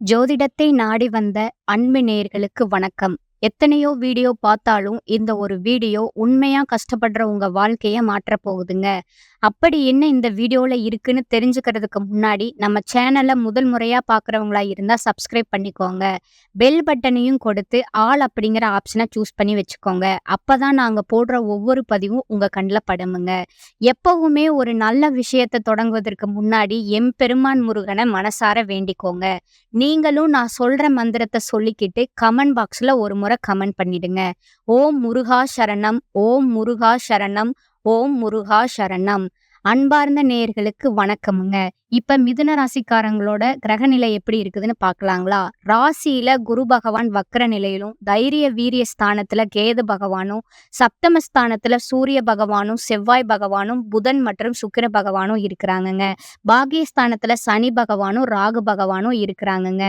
ஜோதிடத்தை நாடி வந்த அன்பு நேயர்களுக்கு வணக்கம். எத்தனையோ வீடியோ பார்த்தாலும் இந்த ஒரு வீடியோ உண்மையா கஷ்டப்படுற உங்க வாழ்க்கைய மாற்றப் போகுதுங்க. அப்படி என்ன இந்த வீடியோல இருக்குன்னு தெரிஞ்சுக்கிறதுக்கு முன்னாடி நம்ம சேனல முதல் முறையா பார்க்குறவங்களா இருந்தா சப்ஸ்கிரைப் பண்ணிக்கோங்க. பெல் பட்டனையும் கொடுத்து ஆல் அப்படிங்கிற ஆப்ஷனை சூஸ் பண்ணி வச்சுக்கோங்க. அப்பதான் நாங்க போடுற ஒவ்வொரு பதிவும் உங்க கண்ல படுமுங்க. எப்பவுமே ஒரு நல்ல விஷயத்த தொடங்குவதற்கு முன்னாடி எம்பெருமான் முருகனை மனசார வேண்டிக்கோங்க. நீங்களும் நான் சொல்ற மந்திரத்த சொல்லிக்கிட்டு கமெண்ட் பாக்ஸ்ல ஒரு முறை கமெண்ட் பண்ணிடுங்க. ஓம் முருகா சரணம், ஓம் முருகா சரணம், ஓம் முருகா சரணம். அன்பார்ந்த நேயர்களுக்கு வணக்கமுங்க. இப்ப மிதுன ராசிக்காரங்களோட கிரகநிலை எப்படி இருக்குதுன்னு பார்க்கலாங்களா? ராசியில குரு பகவான் வக்ர நிலையிலும், தைரிய வீரிய ஸ்தானத்துல கேது பகவானும், சப்தம ஸ்தானத்துல சூரிய பகவானும், செவ்வாய் பகவானும், புதன் மற்றும் சுக்கிர பகவானும் இருக்கிறாங்கங்க. பாக்கியஸ்தானத்துல சனி பகவானும், ராகு பகவானும் இருக்கிறாங்கங்க.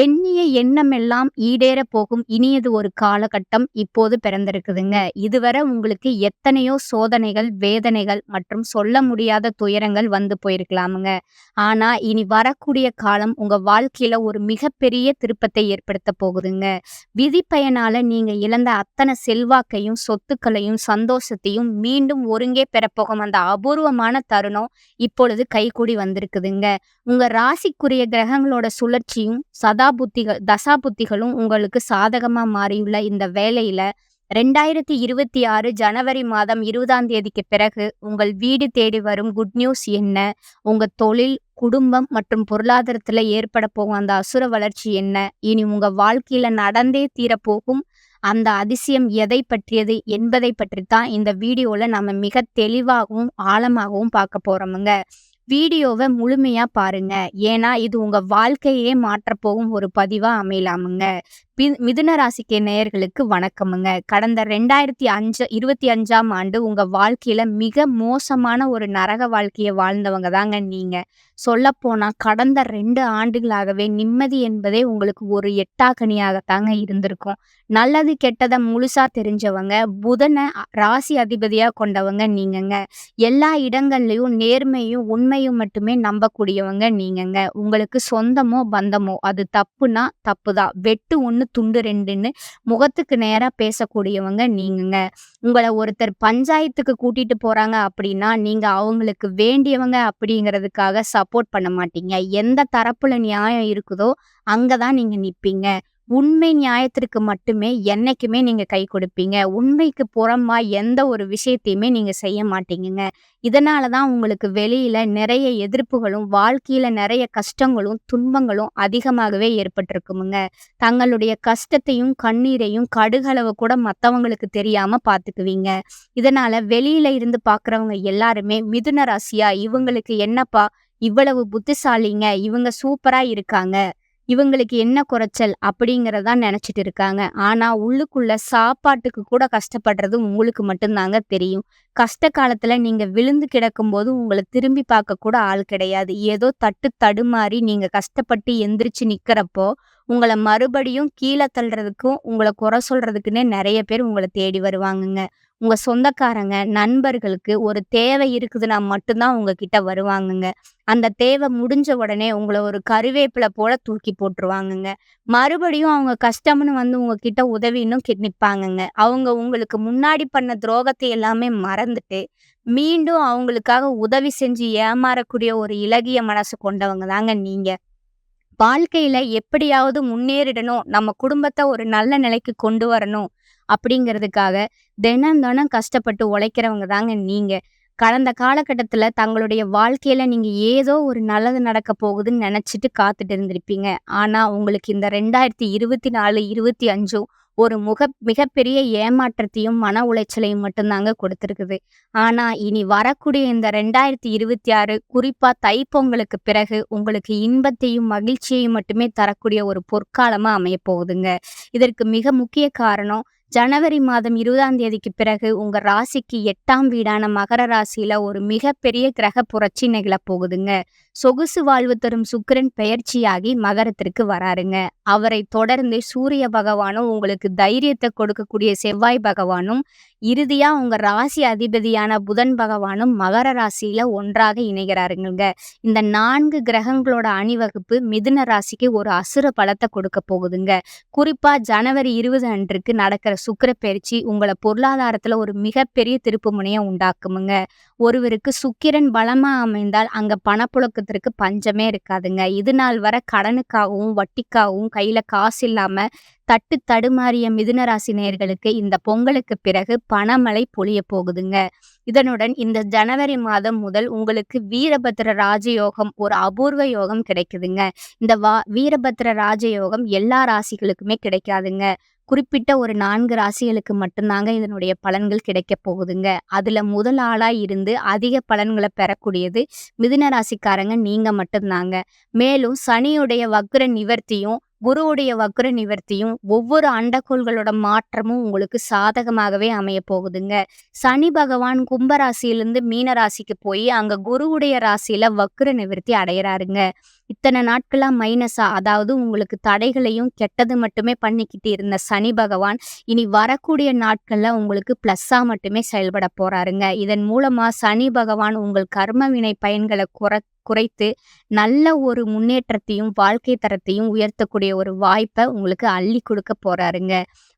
எண்ணிய எண்ணமெல்லாம் ஈடேற போகும் இனியது ஒரு காலகட்டம் இப்போது பிறந்திருக்குதுங்க. இதுவரை உங்களுக்கு எத்தனையோ சோதனைகள், வேதனைகள் மற்றும் சொல்ல முடியாத துயரங்கள் வந்து போயிருக்கலாமுங்க. ஆனா இனி வரக்கூடிய காலம் உங்க வாழ்க்கையில ஒரு மிகப்பெரிய திருப்பத்தை ஏற்படுத்த போகுதுங்க. விதி பயனால நீங்க இழந்த அத்தனை செல்வாக்கையும், சொத்துக்களையும், சந்தோஷத்தையும் மீண்டும் ஒருங்கே பெறப்போகும் அந்த அபூர்வமான தருணம் இப்பொழுது கைகூடி வந்திருக்குதுங்க. உங்க ராசிக்குரிய கிரகங்களோட சுழற்சியும் தசாபுத்திகளும் உங்களுக்கு சாதகமா மாறியுள்ள இந்த வேளையில 2026 ஜனவரி மாதம் 20ஆம் தேதிக்கு பிறகு உங்கள் வீடு தேடி வரும் குட் நியூஸ் என்ன? உங்க தொழில், குடும்பம் மற்றும் பொருளாதாரத்துல ஏற்பட போகும் அந்த அசுர வளர்ச்சி என்ன? இனி உங்க வாழ்க்கையில நடந்தே தீரப்போகும் அந்த அதிசயம் எதை பற்றியது என்பதை பற்றித்தான் இந்த வீடியோல நம்ம மிக தெளிவாகவும் ஆழமாகவும் பார்க்க போறோமுங்க. வீடியோவை முழுமையா பாருங்க. ஏன்னா இது உங்க வாழ்க்கையே மாற்றப் போகும் ஒரு பதிவா அமையலாமுங்க. மிதுன ராசிக்கு நேயர்களுக்கு வணக்கமுங்க. கடந்த 2025ஆம் ஆண்டு உங்க வாழ்க்கையில மிக மோசமான ஒரு நரக வாழ்க்கையை வாழ்ந்தவங்க தாங்க நீங்க. சொல்லப்போனா கடந்த 2 ஆண்டுகளாகவே நிம்மதி என்பதே உங்களுக்கு ஒரு எட்டாக்கனியாகத்தாங்க இருந்திருக்கும். நல்லது கெட்டதை முழுசா தெரிஞ்சவங்க, புதனை ராசி அதிபதியா கொண்டவங்க நீங்கங்க. எல்லா இடங்கள்லயும் நேர்மையும் உண்மையும் மட்டுமே நம்பக்கூடியவங்க நீங்கங்க. உங்களுக்கு சொந்தமோ பந்தமோ அது தப்புனா தப்புதான், வெட்டு ஒண்ணு துண்டு ரெண்டுன்னு முகத்துக்கு நேரா பேசக்கூடியவங்க நீங்கங்க. உங்களை ஒருத்தர் பஞ்சாயத்துக்கு கூட்டிட்டு போறாங்க அப்படின்னா நீங்க அவங்களுக்கு வேண்டியவங்க அப்படிங்கிறதுக்காக சப்போர்ட் பண்ண மாட்டீங்க. எந்த தரப்புல நியாயம் இருக்குதோ அங்கதான் நீங்க நிப்பீங்க. உண்மை நியாயத்திற்கு மட்டுமே என்னைக்குமே நீங்க கை கொடுப்பீங்க. உண்மைக்கு புறம்பா எந்த ஒரு விஷயத்தையுமே நீங்க செய்ய மாட்டீங்கங்க. இதனாலதான் உங்களுக்கு வெளியில நிறைய எதிர்ப்புகளும், வாழ்க்கையில நிறைய கஷ்டங்களும், துன்பங்களும் அதிகமாகவே ஏற்பட்டிருக்குமுங்க. தங்களுடைய கஷ்டத்தையும், கண்ணீரையும் கடுகளவு கூட மத்தவங்களுக்கு தெரியாம பாத்துக்குவீங்க. இதனால வெளியில இருந்து பாக்குறவங்க எல்லாருமே மிதுன ராசியா, இவங்களுக்கு என்னப்பா இவ்வளவு புத்திசாலிங்க, இவங்க சூப்பரா இருக்காங்க, இவங்களுக்கு என்ன குறைச்சல் அப்படிங்கிறதா நினைச்சிட்டு இருக்காங்க. ஆனா உள்ளுக்குள்ள சாப்பாட்டுக்கு கூட கஷ்டப்படுறது உங்களுக்கு மட்டும்தாங்க தெரியும். கஷ்ட காலத்துல நீங்க விழுந்து கிடக்கும்போது உங்களை திரும்பி பார்க்க கூட ஆள் கிடையாது. ஏதோ தட்டு தடுமாறி நீங்க கஷ்டப்பட்டு எந்திரிச்சு நிக்கிறப்போ உங்களை மறுபடியும் கீழே தள்ளுறதுக்கும், உங்களை குறை சொல்றதுக்குன்னே நிறைய பேர் உங்களை தேடி வருவாங்கங்க. உங்க சொந்தக்காரங்க, நண்பர்களுக்கு ஒரு தேவை இருக்குதுன்னா மட்டும்தான் உங்ககிட்ட வருவாங்கங்க. அந்த தேவை முடிஞ்ச உடனே உங்கள ஒரு கருவேப்பிலை போல தூக்கி போட்டுருவாங்கங்க. மறுபடியும் அவங்க கஷ்டம்னு வந்து உங்ககிட்ட உதவின்னும் நிப்பாங்கங்க. அவங்க உங்களுக்கு முன்னாடி பண்ண துரோகத்தை எல்லாமே மறந்துட்டு, மீண்டும் அவங்களுக்காக உதவி செஞ்சு ஏமாறக்கூடிய ஒரு இளகிய மனசு கொண்டவங்க தாங்க நீங்க. வாழ்க்கையில எப்படியாவது முன்னேறிடணும், நம்ம குடும்பத்த ஒரு நல்ல நிலைக்கு கொண்டு வரணும் அப்படிங்கிறதுக்காக தினம் தினம் கஷ்டப்பட்டு உழைக்கிறவங்க தாங்க நீங்க. கடந்த காலகட்டத்துல தங்களுடைய வாழ்க்கையில நீங்க ஏதோ ஒரு நல்லது நடக்க போகுதுன்னு நினைச்சிட்டு காத்துட்டு இருந்திருப்பீங்க. ஆனா உங்களுக்கு இந்த 2024, 25 ஒரு மிகப்பெரிய ஏமாற்றத்தையும், மன உளைச்சலையும் மட்டும்தாங்க கொடுத்திருக்குது. ஆனா இனி வரக்கூடிய இந்த 2026 குறிப்பா தைப்பொங்கலுக்கு பிறகு உங்களுக்கு இன்பத்தையும், மகிழ்ச்சியையும் மட்டுமே தரக்கூடிய ஒரு பொற்காலமா அமையப் போகுதுங்க. இதற்கு மிக முக்கிய காரணம், ஜனவரி மாதம் 20ஆம் தேதிக்கு பிறகு உங்க ராசிக்கு 8ஆம் வீடான மகர ராசியில ஒரு மிகப்பெரிய கிரக புரட்சி நிகழப் போகுதுங்க. சொகுசு வாழ்வு தரும் சுக்கிரன் பெயர்ச்சியாகி மகரத்திற்கு வராருங்க. அவரை தொடர்ந்து சூரிய பகவானும், உங்களுக்கு தைரியத்த கொடுக்கக்கூடிய செவ்வாய் பகவானும், இறுதியா உங்க ராசி அதிபதியான புதன் பகவானும் மகர ராசியில ஒன்றாக இணைகிறாருங்கங்க. இந்த 4 கிரகங்களோட அணிவகுப்பு மிதுன ராசிக்கு ஒரு அசுர பலத்த கொடுக்க போகுதுங்க. குறிப்பா ஜனவரி 20 அன்றுக்கு நடக்கிற சுக்கிர பெயர்ச்சி உங்கள பொருளாதாரத்துல ஒரு மிகப்பெரிய திருப்புமுனைய உண்டாக்குமுங்க. ஒருவருக்கு சுக்கிரன் பலமா அமைந்தால் அங்க பணப்புழக்கத்திற்கு பஞ்சமே இருக்காதுங்க. இது நாள் வரை கடனுக்காகவும், வட்டிக்காகவும் கையில காசு இல்லாம தட்டு தடுமாறிய மிதுன ராசி நேயர்களுக்கு இந்த பொங்கலுக்கு பிறகு பணமழை பொழியப் போகுதுங்க. இதனுடன் இந்த ஜனவரி மாதம் முதல் உங்களுக்கு வீரபத்திர ராஜயோகம் ஒரு அபூர்வ யோகம் கிடைக்குதுங்க. இந்த வீரபத்திர ராஜயோகம் எல்லா ராசிகளுக்குமே கிடைக்காதுங்க. குறிப்பிட்ட ஒரு 4 ராசிகளுக்கு மட்டும்தாங்க இதனுடைய பலன்கள் கிடைக்கப் போகுதுங்க. அதுல முதல் ஆளா இருந்து அதிக பலன்கள பெறக்கூடியது மிதுன ராசிக்காரங்க நீங்க மட்டும்தாங்க. மேலும் சனியுடைய வக்ர நிவர்த்தியும், குருவுடைய வக்ர நிவர்த்தியும், ஒவ்வொரு அண்டக்கோள்களோட மாற்றமும் உங்களுக்கு சாதகமாகவே அமையப் போகுதுங்க. சனி பகவான் கும்ப ராசியிலிருந்து மீன ராசிக்கு போய் அங்க குருவுடைய ராசியில வக்ர நிவர்த்தி அடையறாருங்க. இத்தனை நாட்களா மைனஸா, அதாவது உங்களுக்கு தடைகளையும் கெட்டது மட்டுமே பண்ணிக்கிட்டு இருந்த சனி பகவான் இனி வரக்கூடிய நாட்கள்ல உங்களுக்கு பிளஸ்ஸா மட்டுமே செயல்பட போறாருங்க. இதன் மூலமா சனி பகவான் உங்கள் கர்ம வினை பயன்களை குறைத்து நல்ல ஒரு முன்னேற்றத்தையும் வாழ்க்கை தரத்தையும் உயர்த்தக்கூடிய ஒரு வாய்ப்பை உங்களுக்கு அள்ளி கொடுக்க போறாருங்க.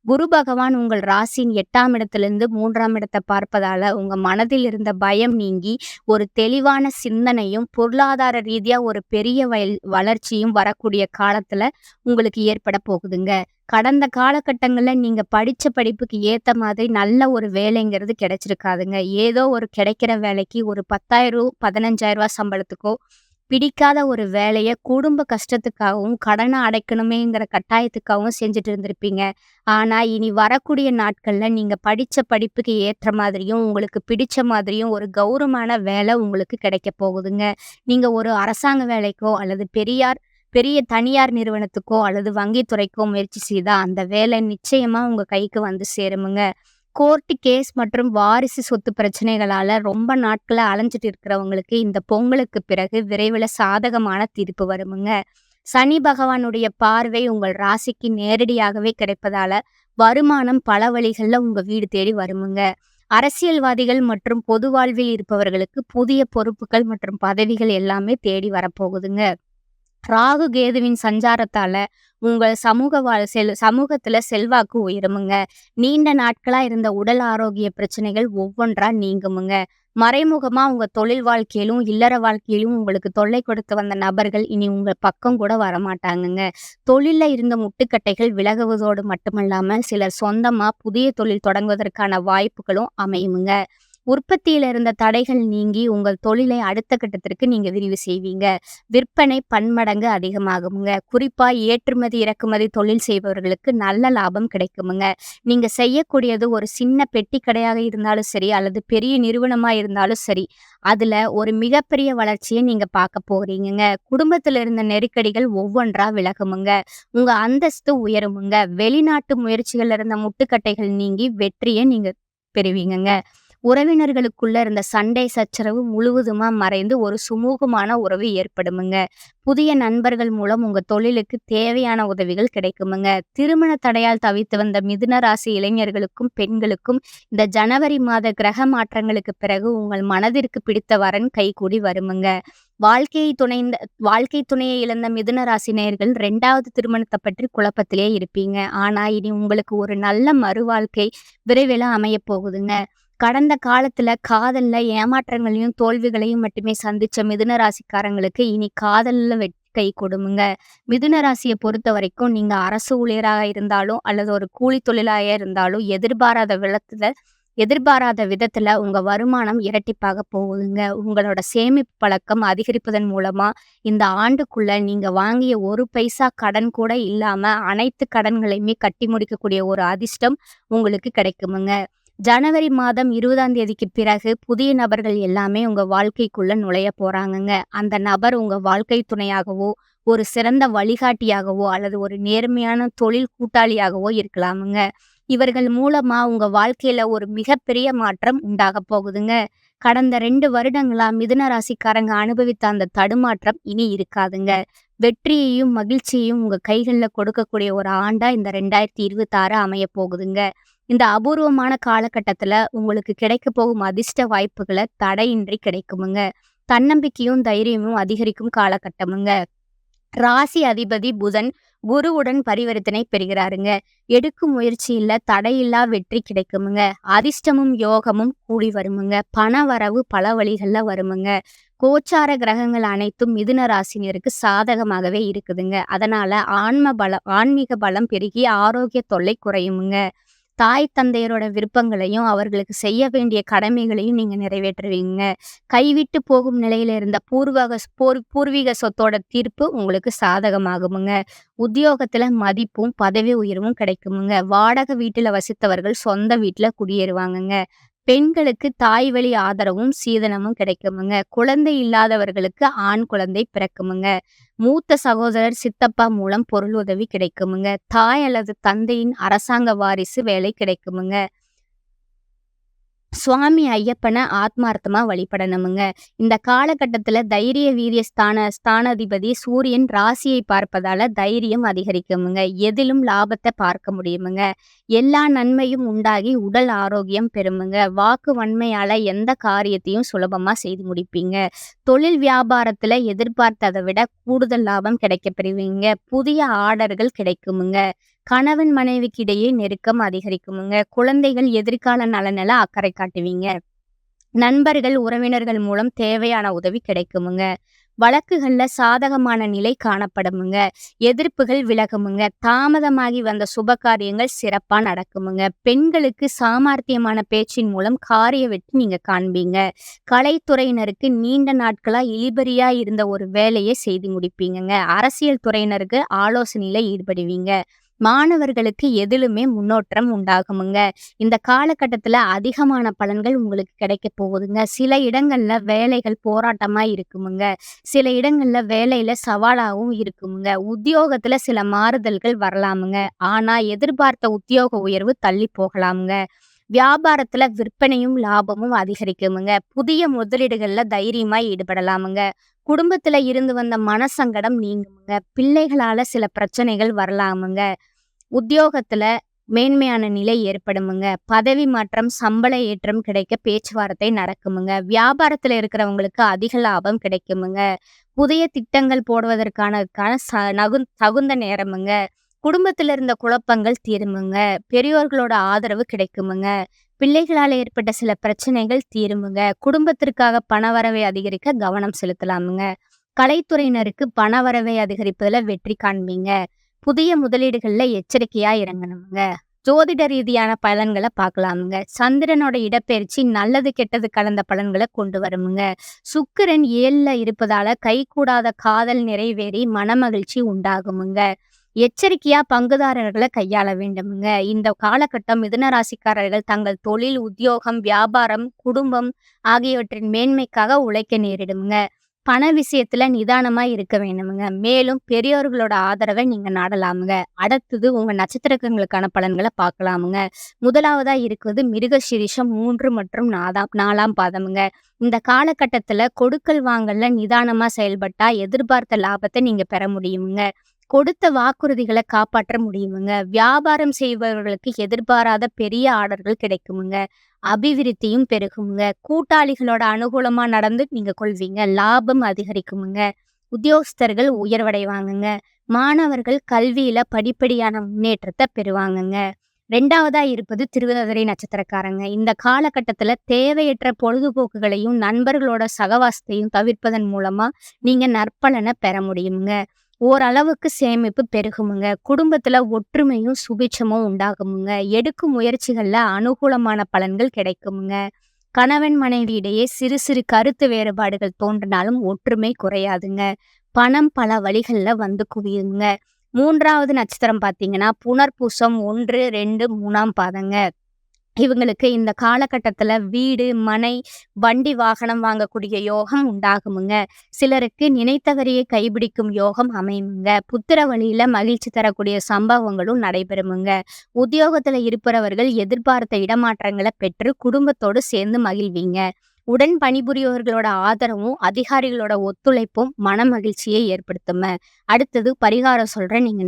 குரு பகவான் உங்கள் ராசியின் 8ஆம் இடத்திலிருந்து 3ஆம் இடத்தை பார்ப்பதால உங்க மனதில் இருந்த பயம் நீங்கி ஒரு தெளிவான சிந்தனையும் பொருளாதார ரீதியா ஒரு பெரிய வளர்ச்சியும் வரக்கூடிய காலத்துல உங்களுக்கு ஏற்பட போகுதுங்க. கடந்த காலகட்டங்கள்ல நீங்க படிச்ச படிப்புக்கு ஏத்த மாதிரி நல்ல ஒரு வேலைங்கிறது கிடைச்சிருக்காதுங்க. ஏதோ ஒரு கிடைக்கிற வேலைக்கு ஒரு 10,000 15,000 சம்பளத்துக்கோ பிடிக்காத ஒரு வேலைய குடும்ப கஷ்டத்துக்காகவும் கடனை அடைக்கணுமேங்கிற கட்டாயத்துக்காகவும் செஞ்சுட்டு இருந்திருப்பீங்க. ஆனா இனி வரக்கூடிய நாட்கள்ல நீங்க படிச்ச படிப்புக்கு ஏற்ற மாதிரியும் உங்களுக்கு பிடிச்ச மாதிரியும் ஒரு கௌரவமான வேலை உங்களுக்கு கிடைக்க போகுதுங்க. நீங்க ஒரு அரசாங்க வேலைக்கோ அல்லது பெரிய தனியார் நிறுவனத்துக்கோ அல்லது வங்கித்துறைக்கோ முயற்சி செய்தா அந்த வேலை நிச்சயமா உங்க கைக்கு வந்து சேருமுங்க. கோர்ட் கேஸ் மற்றும் வாரிசு சொத்து பிரச்சனைகளால ரொம்ப நாட்களா அலைஞ்சிட்டு இருக்கிறவங்களுக்கு இந்த பொங்கலுக்கு பிறகு விரைவில் சாதகமான தீர்ப்பு வருமுங்க. சனி பகவானுடைய பார்வை உங்கள் ராசிக்கு நேரடியாகவே கிடைப்பதால வருமானம் பல வழிகள்ல உங்க வீடு தேடி வருமுங்க. அரசியல்வாதிகள் மற்றும் பொது வாழ்வில் இருப்பவர்களுக்கு புதிய பொறுப்புகள் மற்றும் பதவிகள் எல்லாமே தேடி வரப்போகுதுங்க. ராகு கேதுவின் சஞ்சாரத்தால உங்கள் சமூகத்துல செல்வாக்கு உயருமுங்க. நீண்ட நாட்களா இருந்த உடல் ஆரோக்கிய பிரச்சனைகள் ஒவ்வொன்றா நீங்குமுங்க. மறைமுகமா உங்க தொழில் வாழ்க்கையிலும் இல்லற வாழ்க்கையிலும் உங்களுக்கு தொல்லை கொடுத்து வந்த நபர்கள் இனி உங்க பக்கம் கூட வரமாட்டாங்கங்க. தொழில்ல இருந்த முட்டுக்கட்டைகள் விலகுவதோடு மட்டுமல்லாம சிலர் சொந்தமா புதிய தொழில் தொடங்குவதற்கான வாய்ப்புகளும் அமையுமுங்க. உற்பத்தியில இருந்த தடைகள் நீங்கி உங்கள் தொழிலை அடுத்த கட்டத்திற்கு நீங்க விரிவு செய்வீங்க. விற்பனை பன்மடங்கு அதிகமாகுமுங்க. குறிப்பா ஏற்றுமதி இறக்குமதி தொழில் செய்பவர்களுக்கு நல்ல லாபம் கிடைக்குமுங்க. நீங்க செய்யக்கூடியது ஒரு சின்ன பெட்டி கடையாக இருந்தாலும் சரி அல்லது பெரிய நிறுவனமா இருந்தாலும் சரி, அதுல ஒரு மிகப்பெரிய வளர்ச்சியை நீங்க பார்க்க போறீங்கங்க. குடும்பத்துல இருந்த நெருக்கடிகள் ஒவ்வொன்றா விலகுமுங்க. உங்க அந்தஸ்து உயருமுங்க. வெளிநாட்டு முயற்சிகள் இருந்த முட்டுக்கட்டைகள் நீங்கி வெற்றியை நீங்க பெறுவீங்கங்க. உறவினர்களுக்குள்ள இருந்த சண்டை சச்சரவு முழுவதுமா மறைந்து ஒரு சுமூகமான உறவு ஏற்படுமுங்க. புதிய நண்பர்கள் மூலம் உங்க தொழிலுக்கு தேவையான உதவிகள் கிடைக்குமுங்க. திருமண தடையால் தவித்து வந்த மிதுன ராசி இளைஞர்களுக்கும் பெண்களுக்கும் இந்த ஜனவரி மாத கிரக மாற்றங்களுக்கு பிறகு உங்கள் மனதிற்கு பிடித்த வரன் கைகூடி வருமுங்க. வாழ்க்கை துணையை இழந்த மிதுன ராசி நேயர்கள் 2வது திருமணத்தை பற்றி குழப்பத்திலே இருப்பீங்க. ஆனா இனி உங்களுக்கு ஒரு நல்ல மறுவாழ்க்கை விரைவில் அமைய போகுதுங்க. கடந்த காலத்துல காதல்ல ஏமாற்றங்களையும் தோல்விகளையும் மட்டுமே சந்திச்ச மிதுன ராசிக்காரங்களுக்கு இனி காதல்ல வெற்றி கை கொடுமுங்க. மிதுன ராசியை பொறுத்த வரைக்கும் நீங்க அரசு ஊழியராக இருந்தாலும் அல்லது ஒரு கூலி தொழிலாக இருந்தாலும் எதிர்பாராத விதத்துல உங்க வருமானம் இரட்டிப்பாக போகுதுங்க. உங்களோட சேமிப்பு பழக்கம் அதிகரிப்பதன் மூலமா இந்த ஆண்டுக்குள்ள நீங்க வாங்கிய ஒரு பைசா கடன் கூட இல்லாம அனைத்து கடன்களையுமே கட்டி முடிக்கக்கூடிய ஒரு அதிர்ஷ்டம் உங்களுக்கு கிடைக்குமுங்க. ஜனவரி மாதம் 20ஆம் தேதிக்கு பிறகு புதிய நபர்கள் எல்லாமே உங்க வாழ்க்கைக்குள்ள நுழைய போறாங்கங்க. அந்த நபர் உங்க வாழ்க்கை துணையாகவோ ஒரு சிறந்த வழிகாட்டியாகவோ அல்லது ஒரு நேர்மையான தொழில் கூட்டாளியாகவோ இருக்கலாமுங்க. இவர்கள் மூலமா உங்க வாழ்க்கையில ஒரு மிகப்பெரிய மாற்றம் உண்டாக போகுதுங்க. கடந்த 2 வருடங்களா மிதுன ராசிக்காரங்க அனுபவித்த அந்த தடுமாற்றம் இனி இருக்காதுங்க. வெற்றியையும், மகிழ்ச்சியையும் உங்க கைகள்ல கொடுக்கக்கூடிய ஒரு ஆண்டா இந்த 2026 அமையப் போகுதுங்க. இந்த அபூர்வமான காலகட்டத்துல உங்களுக்கு கிடைக்கப் போகும் அதிர்ஷ்ட வாய்ப்புகள தடையின்றி கிடைக்குமுங்க. தன்னம்பிக்கையும், தைரியமும் அதிகரிக்கும் காலகட்டமுங்க. ராசி அதிபதி புதன் குருவுடன் பரிவர்த்தனை பெறுகிறாருங்க. எடுக்கும் முயற்சியில தடையில்லா வெற்றி கிடைக்குமுங்க. அதிர்ஷ்டமும் யோகமும் கூடி வருமுங்க. பண வரவு பல வழிகள்ல வருமுங்க. கோச்சார கிரகங்கள் அனைத்தும் மிதுன ராசினியருக்கு சாதகமாகவே இருக்குதுங்க. அதனால ஆன்மீக பலம் பெருகி ஆரோக்கிய தொல்லை குறையுமுங்க. தாய் தந்தையரோட விருப்பங்களையும் அவர்களுக்கு செய்ய வேண்டிய கடமைகளையும் நீங்க நிறைவேற்றுவீங்க. கைவிட்டு போகும் நிலையில இருந்த பூர்வீக சொத்தோட தீர்ப்பு உங்களுக்கு சாதகமாகுமுங்க. உத்தியோகத்துல மதிப்பும் பதவி உயர்வும் கிடைக்குமுங்க. வாடகை வீட்டுல வசித்தவர்கள் சொந்த வீட்டுல குடியேறுவாங்கங்க. பெண்களுக்கு தாய் வழி ஆதரவும் சீதனமும் கிடைக்குமுங்க. குழந்தை இல்லாதவர்களுக்கு ஆண் குழந்தை பிறக்குமுங்க. மூத்த சகோதரர் சித்தப்பா மூலம் பொருள் உதவி கிடைக்குமுங்க. தாய் அல்லது தந்தையின் அரசாங்க வாரிசு வேலை கிடைக்குமுங்க. சுவாமி ஐயப்பனை ஆத்மார்த்தமா வழிபடணுமுங்க. இந்த காலகட்டத்துல தைரிய வீரிய ஸ்தானாதிபதி சூரியன் ராசியை பார்ப்பதால தைரியம் அதிகரிக்குமுங்க. எதிலும் லாபத்தை பார்க்க முடியுமுங்க. எல்லா நன்மையும் உண்டாகி உடல் ஆரோக்கியம் பெறுமுங்க. வாக்கு வன்மையால எந்த காரியத்தையும் சுலபமா செய்து முடிப்பீங்க. தொழில் வியாபாரத்துல எதிர்பார்த்ததை விட கூடுதல் லாபம் கிடைக்கப் பெறுவீங்க. புதிய ஆர்டர்கள் கிடைக்குமுங்க. கணவன் மனைவிக்கு இடையே நெருக்கம் அதிகரிக்குமுங்க. குழந்தைகள் எதிர்கால நலனில அக்கறை காட்டுவீங்க. நண்பர்கள் உறவினர்கள் மூலம் தேவையான உதவி கிடைக்குமுங்க. வழக்குகள்ல சாதகமான நிலை காணப்படுமுங்க. எதிர்ப்புகள் விலகுமுங்க. தாமதமாகி வந்த சுப காரியங்கள் சிறப்பா நடக்குமுங்க. பெண்களுக்கு சாமர்த்தியமான பேச்சின் மூலம் காரிய வெற்றி நீங்க காண்பீங்க. கலைத்துறையினருக்கு நீண்ட நாட்களா இழுபறியா இருந்த ஒரு வேலையை செய்து முடிப்பீங்கங்க. அரசியல் துறையினருக்கு ஆலோசனையில ஈடுபடுவீங்க. மாணவர்களுக்கு எதிலுமே முன்னேற்றம் உண்டாகுமுங்க. இந்த காலகட்டத்துல அதிகமான பலன்கள் உங்களுக்கு கிடைக்க போகுதுங்க. சில இடங்கள்ல வேலைகள் போராட்டமா இருக்குமுங்க. சில இடங்கள்ல வேலையில சவாலாகவும் இருக்குமுங்க. உத்தியோகத்துல சில மாறுதல்கள் வரலாமுங்க. ஆனா எதிர்பார்த்த உத்தியோக உயர்வு தள்ளி போகலாமுங்க. வியாபாரத்துல விற்பனையும் லாபமும் அதிகரிக்குமுங்க. புதிய முதலீடுகள்ல தைரியமா ஈடுபடலாமுங்க. குடும்பத்துல இருந்து வந்த மனசங்கடம் நீங்குமுங்க. பிள்ளைகளால சில பிரச்சனைகள் வரலாமுங்க. உத்தியோகத்துல மேன்மையான நிலை ஏற்படுமுங்க. பதவி மாற்றம், சம்பள ஏற்றம் கிடைக்க பேச்சுவார்த்தை நடக்குமுங்க. வியாபாரத்துல இருக்கிறவங்களுக்கு அதிக லாபம் கிடைக்குமுங்க. புதிய திட்டங்கள் போடுவதற்கான தகுந்த நேரமுங்க. குடும்பத்துல இருந்த குழப்பங்கள் தீருமுங்க. பெரியோர்களோட ஆதரவு கிடைக்குமுங்க. பிள்ளைகளால் ஏற்பட்ட சில பிரச்சனைகள் தீருமுங்க. குடும்பத்திற்காக பணவரவை அதிகரிக்க கவனம் செலுத்தலாமுங்க. கலைத்துறையினருக்கு பணவரவை அதிகரிப்பதுல வெற்றி காண்பீங்க. புதிய முதலீடுகள்ல எச்சரிக்கையா இறங்கணுமுங்க. ஜோதிட ரீதியான பலன்களை பார்க்கலாமுங்க. சந்திரனோட இடப்பெயர்ச்சி நல்லது கெட்டது கலந்த பலன்களை கொண்டு வருமுங்க. சுக்கிரன் 7ல இருப்பதால கைகூடாத காதல் நிறைவேறி மனமகிழ்ச்சி உண்டாகுமுங்க. எச்சரிக்கையா பங்குதாரர்களை கையாள வேண்டுமுங்க. இந்த காலகட்டம் மிதுன ராசிக்காரர்கள் தங்கள் தொழில், உத்தியோகம், வியாபாரம், குடும்பம் ஆகியவற்றின் மேன்மைக்காக உழைக்க நேரிடுமுங்க. பண விஷயத்துல நிதானமா இருக்க வேண்டுமுங்க. மேலும் பெரியோர்களோட ஆதரவை நீங்க நாடலாமுங்க. அடுத்தது உங்க நட்சத்திரங்களுக்கான பலன்களை பார்க்கலாமுங்க. முதலாவதா இருக்குது மிருகசீரிஷம் 3 மற்றும் 4ஆம் பாதமுங்க. இந்த காலகட்டத்துல கொடுக்கல் வாங்கல்ல நிதானமா செயல்பட்டா எதிர்பார்த்த லாபத்தை நீங்க பெற முடியுமுங்க. கொடுத்த வாக்குறுதிகளை காப்பாற்ற முடியுமுங்க. வியாபாரம் செய்பவர்களுக்கு எதிர்பாராத பெரிய ஆர்டர்கள் கிடைக்குமுங்க. அபிவிருத்தியும் பெருகுமுங்க. கூட்டாளிகளோட அனுகூலமா நடந்து நீங்க கொள்வீங்க. லாபம் அதிகரிக்குமுங்க. உத்தியோகஸ்தர்கள் உயர்வடைவாங்கங்க. மாணவர்கள் கல்வியில படிப்படியான முன்னேற்றத்தை பெறுவாங்கங்க. 2ஆவதா இருப்பது திருவாதிரை நட்சத்திரக்காரங்க. இந்த காலகட்டத்துல தேவையற்ற பொழுதுபோக்குகளையும் நண்பர்களோட சகவாசத்தையும் தவிர்ப்பதன் மூலமா நீங்க நற்பலனை பெற முடியுமுங்க. ஓரளவுக்கு சேமிப்பு பெருகுமுங்க. குடும்பத்துல ஒற்றுமையும் சுபிட்சமும் உண்டாகுமுங்க. எடுக்கும் முயற்சிகள்ல அனுகூலமான பலன்கள் கிடைக்குமுங்க. கணவன் மனைவி இடையே சிறு சிறு கருத்து வேறுபாடுகள் தோன்றினாலும் ஒற்றுமை குறையாதுங்க. பணம் பல வழிகள்ல வந்து குவியுங்க. 3ஆவது நட்சத்திரம் பார்த்தீங்கன்னா புனர்பூசம் 1, 2, 3ஆம் பாதங்க. இவங்களுக்கு இந்த காலகட்டத்துல வீடு, மனை, வண்டி, வாகனம் வாங்கக்கூடிய யோகம் உண்டாகுமுங்க. சிலருக்கு நினைத்தவரையே கைபிடிக்கும் யோகம் அமையுமுங்க. புத்திர வழியில மகிழ்ச்சி தரக்கூடிய சம்பவங்களும் நடைபெறுமுங்க. உத்தியோகத்துல இருப்பவர்கள் எதிர்பார்த்த இடமாற்றங்களை பெற்று குடும்பத்தோடு சேர்ந்து மகிழ்வீங்க. உடன் பணிபுரியவர்களோட ஆதரவும், அதிகாரிகளோட ஒத்துழைப்பும் மன மகிழ்ச்சியை ஏற்படுத்துங்க. அடுத்தது பரிகாரம் சொல்றேன். நீங்க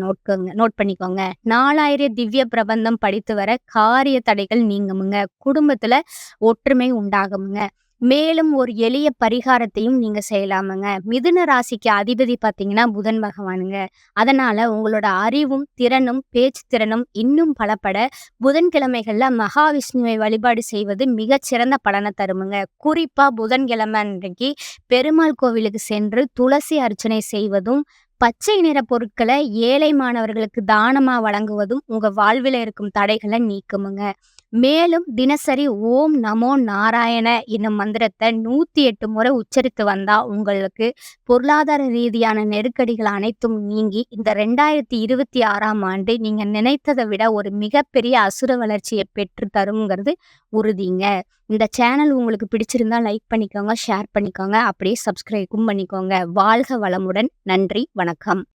நோட் பண்ணிக்கோங்க. 4000 திவ்ய பிரபந்தம் படித்து வர காரிய தடைகள் நீங்குமுங்க. குடும்பத்துல ஒற்றுமை உண்டாகுமுங்க. மேலும் ஒரு எளிய பரிகாரத்தையும் நீங்க செய்யலாமுங்க. மிதுன ராசிக்கு அதிபதி பார்த்தீங்கன்னா புதன் பகவானுங்க. அதனால உங்களோட அறிவும், திறனும், பேச்சு திறனும் இன்னும் பலப்பட புதன்கிழமைகள்ல மகாவிஷ்ணுவை வழிபாடு செய்வது மிகச்சிறந்த பலனை தருமுங்க. குறிப்பா புதன்கிழமை அன்றைக்கு பெருமாள் கோவிலுக்கு சென்று துளசி அர்ச்சனை செய்வதும், பச்சை நிற பொருட்களை ஏழை மாணவர்களுக்கு தானமா வழங்குவதும் உங்க வாழ்வில இருக்கும் தடைகளை நீக்குமுங்க. மேலும் தினசரி ஓம் நமோ நாராயண என்னும் மந்திரத்தை 108 முறை உச்சரித்து வந்தா உங்களுக்கு பொருளாதார ரீதியான நெருக்கடிகள் அனைத்தும் நீங்கி இந்த 2026ஆம் ஆண்டு நீங்க நினைத்ததை விட ஒரு மிகப்பெரிய அசுர வளர்ச்சியை பெற்று தருங்கிறது உறுதிங்க. இந்த சேனல் உங்களுக்கு பிடிச்சிருந்தா லைக் பண்ணிக்கோங்க, ஷேர் பண்ணிக்கோங்க, அப்படியே சப்ஸ்கிரைபும் பண்ணிக்கோங்க. வாழ்க வளமுடன். நன்றி, வணக்கம்.